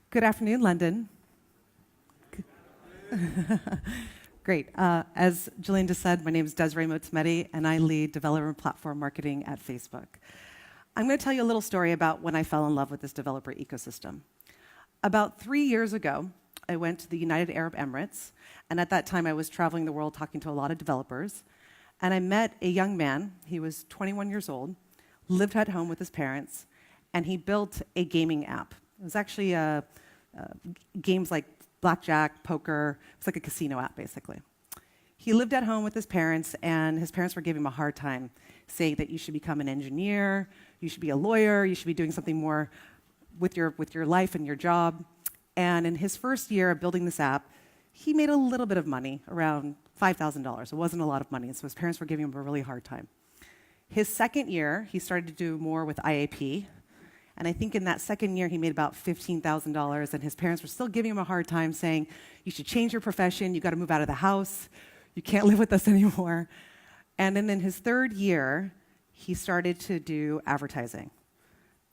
Good afternoon, London. Great. As Jillian just said, my name is Desiree Motsmedi, and I lead developer platform marketing at Facebook. I'm going to tell you a little story about when I fell in love with this developer ecosystem. About 3 years ago, I went to the United Arab Emirates, and at that time I was traveling the world talking to a lot of developers, and I met a young man. He was 21 years old, lived at home with his parents, and he built a gaming app. It was actually games like blackjack, poker. It's like a casino app, basically. He lived at home with his parents, and his parents were giving him a hard time, saying that you should become an engineer, you should be a lawyer, you should be doing something more with your life and your job. And in his first year of building this app, he made a little bit of money, around $5,000. It wasn't a lot of money, and so his parents were giving him a really hard time. His second year, he started to do more with IAP, and I think in that second year, he made about $15,000, and his parents were still giving him a hard time, saying, you should change your profession, you got to move out of the house, you can't live with us anymore. And then in his third year, he started to do advertising.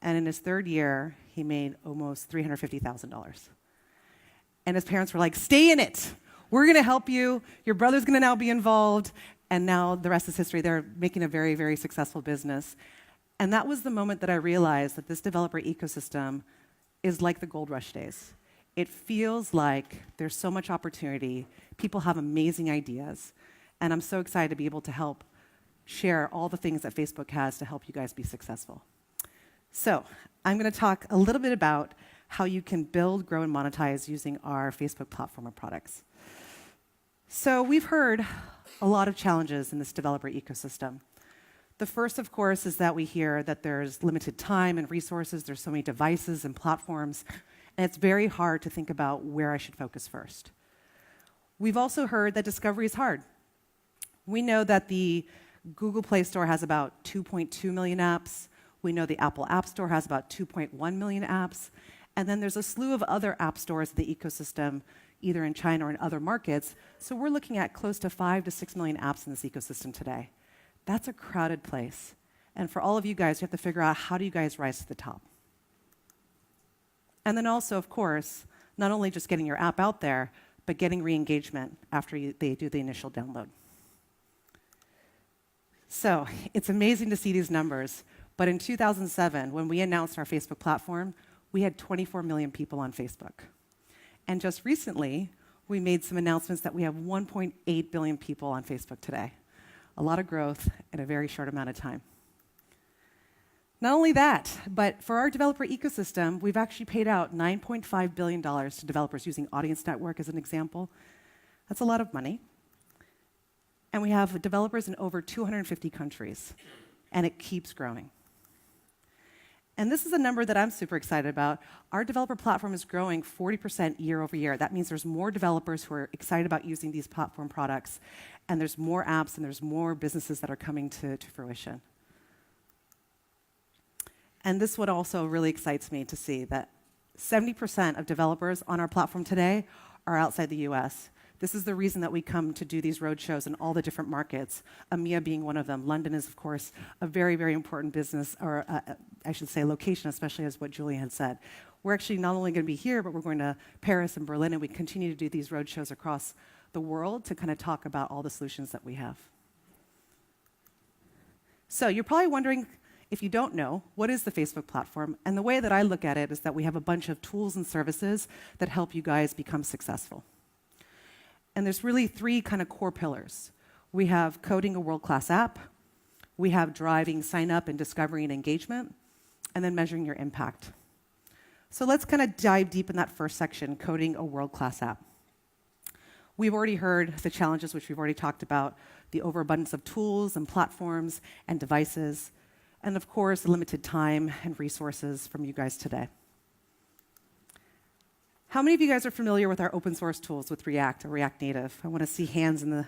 And in his third year, he made almost $350,000. And his parents were like, stay in it. We're going to help you. Your brother's going to now be involved. And now the rest is history. They're making a very, very successful business. And that was the moment that I realized that this developer ecosystem is like the gold rush days. It feels like there's so much opportunity. People have amazing ideas. And I'm so excited to be able to help share all the things that Facebook has to help you guys be successful. So I'm going to talk a little bit about how you can build, grow, and monetize using our Facebook platform or products. So we've heard a lot of challenges in this developer ecosystem. The first, of course, is that we hear that there's limited time and resources, there's so many devices and platforms, and it's very hard to think about where I should focus first. We've also heard that discovery is hard. We know that the Google Play Store has about 2.2 million apps. We know the Apple App Store has about 2.1 million apps. And then there's a slew of other app stores in the ecosystem, either in China or in other markets. So we're looking at close to 5 to 6 million apps in this ecosystem today. That's a crowded place. And for all of you guys, you have to figure out how do you guys rise to the top. And then also, of course, not only just getting your app out there, but getting re-engagement after they do the initial download. So it's amazing to see these numbers. But in 2007, when we announced our Facebook platform, we had 24 million people on Facebook. And just recently, we made some announcements that we have 1.8 billion people on Facebook today. A lot of growth in a very short amount of time. Not only that, but for our developer ecosystem, we've actually paid out $9.5 billion to developers using Audience Network as an example. That's a lot of money. And we have developers in over 250 countries, and it keeps growing. And this is a number that I'm super excited about. Our developer platform is growing 40% year over year. That means there's more developers who are excited about using these platform products, and there's more apps, and there's more businesses that are coming to fruition. And this one also really excites me to see that 70% of developers on our platform today are outside the US. This is the reason that we come to do these roadshows in all the different markets, EMEA being one of them. London is, of course, a very, very important business, or I should say location, especially as what Julie had said. We're actually not only going to be here, but we're going to Paris and Berlin, and we continue to do these roadshows across the world to kind of talk about all the solutions that we have. So you're probably wondering, if you don't know, what is the Facebook platform? And the way that I look at it is that we have a bunch of tools and services that help you guys become successful. And there's really three kind of core pillars. We have coding a world-class app, we have driving sign-up and discovery and engagement, and then measuring your impact. So let's kind of dive deep in that first section, coding a world-class app. We've already heard the challenges, which we've already talked about, the overabundance of tools and platforms and devices, and of course, limited time and resources from you guys today. How many of you guys are familiar with our open source tools with React or React Native? I want to see hands in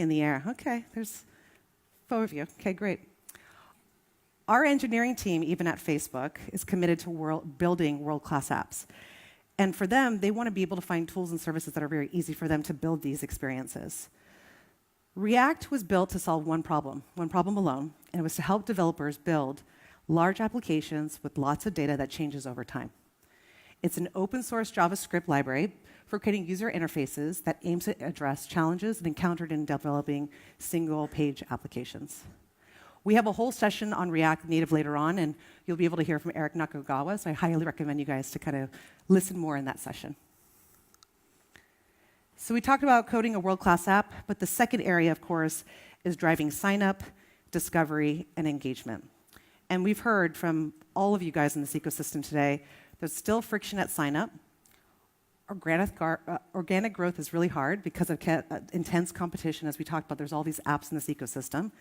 the air. Okay, there's 4 of you. Okay, great. Our engineering team, even at Facebook, is committed to building world-class apps. And for them, they want to be able to find tools and services that are very easy for them to build these experiences. React was built to solve one problem alone, and it was to help developers build large applications with lots of data that changes over time. It's an open source JavaScript library for creating user interfaces that aims to address challenges encountered in developing single-page applications. We have a whole session on React Native later on, and you'll be able to hear from Eric Nakagawa, so I highly recommend you guys to kind of listen more in that session. So we talked about coding a world-class app, but the second area, of course, is driving sign-up, discovery, and engagement. And we've heard from all of you guys in this ecosystem today, there's still friction at sign-up. Organic growth is really hard because of intense competition. As we talked about, there's all these apps in this ecosystem.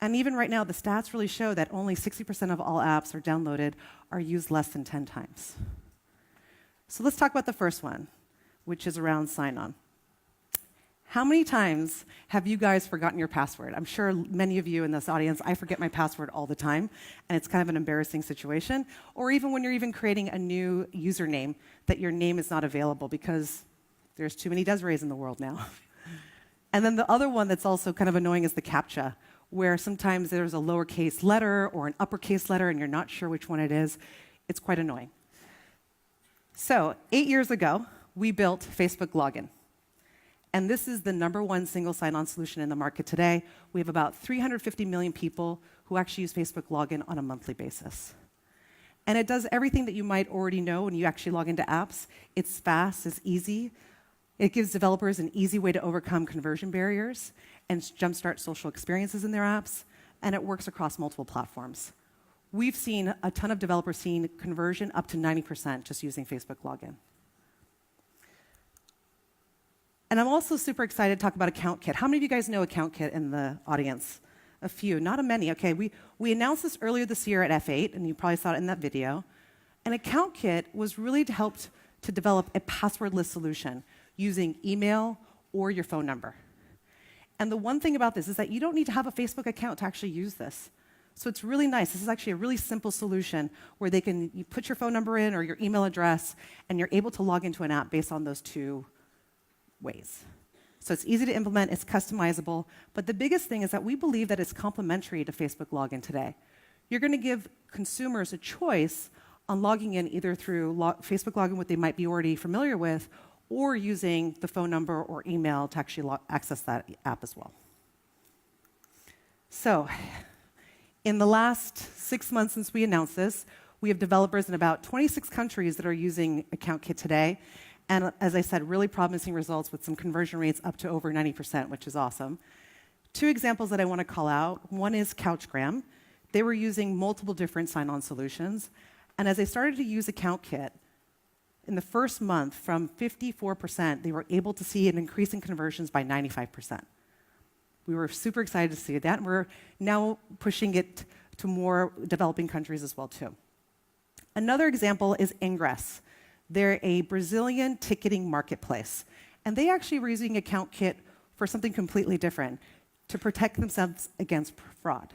And even right now, the stats really show that only 60% of all apps are downloaded are used less than 10 times. So let's talk about the first one, which is around sign-on. How many times have you guys forgotten your password? I'm sure many of you in this audience, I forget my password all the time, and it's kind of an embarrassing situation. Or even when you're even creating a new username, that your name is not available because there's too many Desirees in the world now. And then the other one that's also kind of annoying is the CAPTCHA, where sometimes there's a lowercase letter or an uppercase letter and you're not sure which one it is. It's quite annoying. So 8 years ago, we built Facebook Login. And this is the #1 single sign-on solution in the market today. We have about 350 million people who actually use Facebook Login on a monthly basis. And it does everything that you might already know when you actually log into apps. It's fast, it's easy. It gives developers an easy way to overcome conversion barriers and jumpstart social experiences in their apps. And it works across multiple platforms. We've seen a ton of developers seeing conversion up to 90% just using Facebook Login. And I'm also super excited to talk about AccountKit. How many of you guys know AccountKit in the audience? A few, not a many. Okay, we announced this earlier this year at F8, and you probably saw it in that video. And AccountKit was really to help to develop a passwordless solution using email or your phone number. And the one thing about this is that you don't need to have a Facebook account to actually use this. So it's really nice. This is actually a really simple solution where you put your phone number in or your email address, and you're able to log into an app based on those two ways. So it's easy to implement, it's customizable, but the biggest thing is that we believe that it's complementary to Facebook Login today. You're going to give consumers a choice on logging in either through Facebook Login, what they might be already familiar with, or using the phone number or email to actually access that app as well. So in the last 6 months since we announced this, we have developers in about 26 countries that are using AccountKit today. And as I said, really promising results with some conversion rates up to over 90%, which is awesome. 2 examples that I want to call out. One is Couchgram. They were using multiple different sign-on solutions. And as they started to use AccountKit, in the first month, from 54%, they were able to see an increase in conversions by 95%. We were super excited to see that, and we're now pushing it to more developing countries as well, too. Another example is Ingress. They're a Brazilian ticketing marketplace. And they actually were using AccountKit for something completely different, to protect themselves against fraud.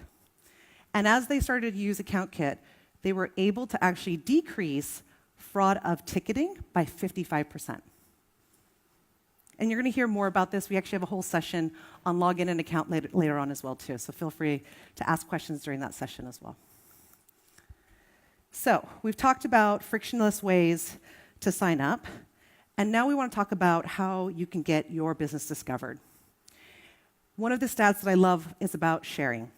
And as they started to use AccountKit, they were able to actually decrease fraud of ticketing by 55%. And you're going to hear more about this. We actually have a whole session on login and account later on as well, too. So feel free to ask questions during that session as well. So we've talked about frictionless ways to sign up. And now we want to talk about how you can get your business discovered. One of the stats that I love is about sharing.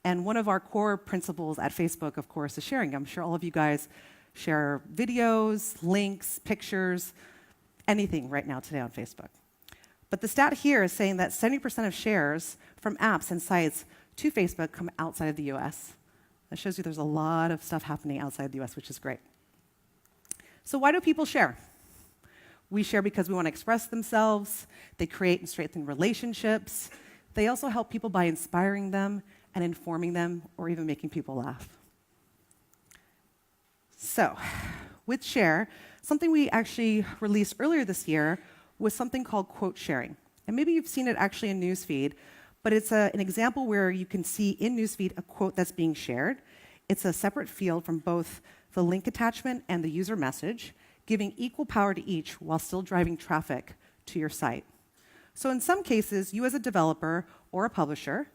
And one of our core principles at Facebook, of course, is sharing. I'm sure all of you guys share videos, links, pictures, anything right now today on Facebook. But the stat here is saying that 70% of shares from apps and sites to Facebook come outside of the US. That shows you there's a lot of stuff happening outside the US, which is great. So why do people share? We share because we want to express themselves. They create and strengthen relationships. They also help people by inspiring them and informing them, or even making people laugh. So with Share, something we actually released earlier this year was something called quote sharing. And maybe you've seen it actually in Newsfeed, but it's an example where you can see in Newsfeed a quote that's being shared. It's a separate field from both the link attachment and the user message, giving equal power to each while still driving traffic to your site. So in some cases, you as a developer or a publisher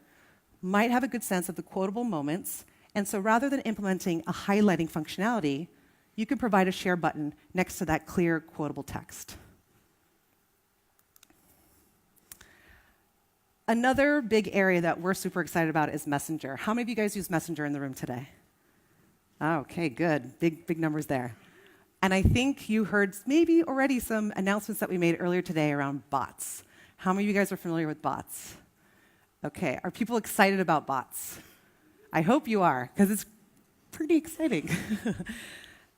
might have a good sense of the quotable moments, and so rather than implementing a highlighting functionality, you can provide a share button next to that clear, quotable text. Another big area that we're super excited about is Messenger. How many of you guys use Messenger in the room today? Okay, good. Big numbers there. And I think you heard maybe already some announcements that we made earlier today around bots. How many of you guys are familiar with bots? Okay, are people excited about bots? I hope you are, because it's pretty exciting.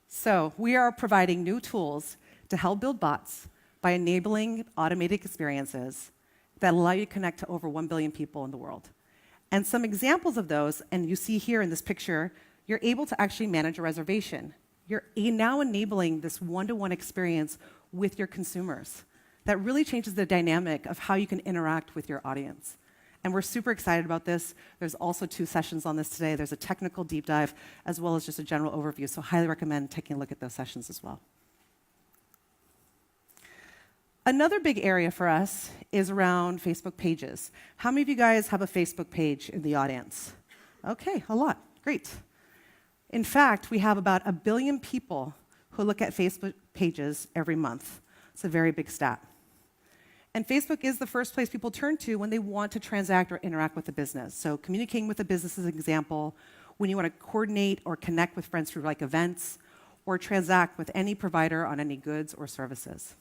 So we are providing new tools to help build bots by enabling automated experiences that allow you to connect to over 1 billion people in the world. And some examples of those, and you see here in this picture, you're able to actually manage a reservation. You're now enabling this one-to-one experience with your consumers. That really changes the dynamic of how you can interact with your audience. And we're super excited about this. There's also 2 sessions on this today. There's a technical deep dive, as well as just a general overview. So highly recommend taking a look at those sessions as well. Another big area for us is around Facebook pages. How many of you guys have a Facebook page in the audience? Okay, a lot. Great. In fact, we have about 1 billion people who look at Facebook pages every month. It's a very big stat. And Facebook is the first place people turn to when they want to transact or interact with a business. So communicating with a business is an example. When you want to coordinate or connect with friends through like events, or transact with any provider on any goods or services.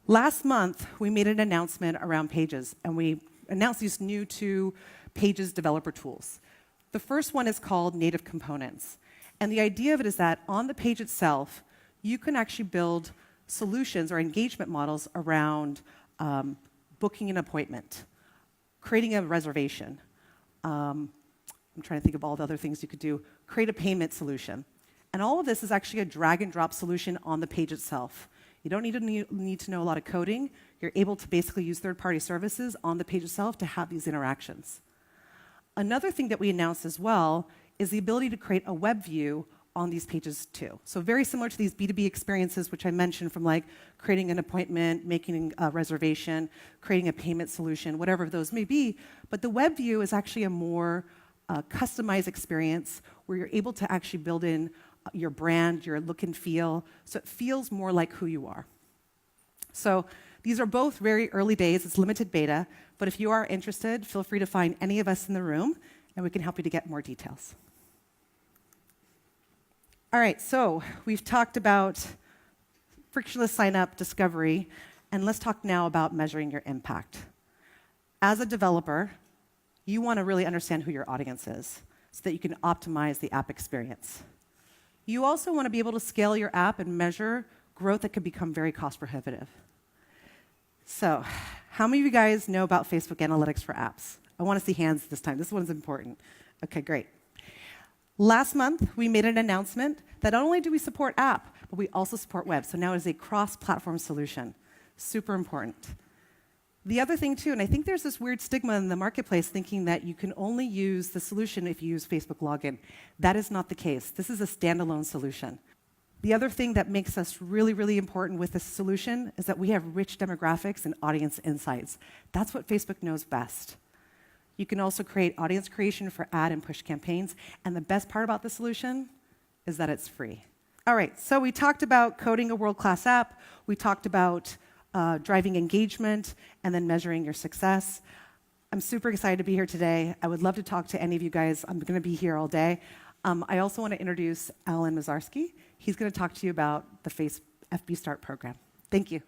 Last month, we made an announcement around Pages, and we announced these new 2 Pages developer tools. The first one is called Native Components. And the idea of it is that on the page itself, you can actually build solutions or engagement models around booking an appointment, creating a reservation. I'm trying to think of all the other things you could do. Create a payment solution. And all of this is actually a drag and drop solution on the page itself. You don't need to know a lot of coding. You're able to basically use third-party services on the page itself to have these interactions. Another thing that we announced as well is the ability to create a web view on these pages too. So very similar to these B2B experiences, which I mentioned, from like creating an appointment, making a reservation, creating a payment solution, whatever those may be. But the web view is actually a more customized experience where you're able to actually build in your brand, your look and feel, so it feels more like who you are. So these are both very early days. It's limited beta, but if you are interested, feel free to find any of us in the room, and we can help you to get more details. All right, so we've talked about frictionless sign-up discovery, and let's talk now about measuring your impact. As a developer, you want to really understand who your audience is so that you can optimize the app experience. You also want to be able to scale your app and measure growth that could become very cost prohibitive. So, how many of you guys know about Facebook Analytics for apps? I want to see hands this time. This one's important. Okay, great. Last month, we made an announcement that not only do we support app, but we also support web. So now it is a cross-platform solution. Super important. The other thing, too, and I think there's this weird stigma in the marketplace thinking that you can only use the solution if you use Facebook Login. That is not the case. This is a standalone solution. The other thing that makes us really, really important with this solution is that we have rich demographics and audience insights. That's what Facebook knows best. You can also create audience creation for ad and push campaigns. And the best part about the solution is that it's free. All right, so we talked about coding a world-class app. We talked about driving engagement, and then measuring your success. I'm super excited to be here today. I would love to talk to any of you guys. I'm going to be here all day. I also want to introduce Alan Mazarski. He's going to talk to you about the FbStart program. Thank you.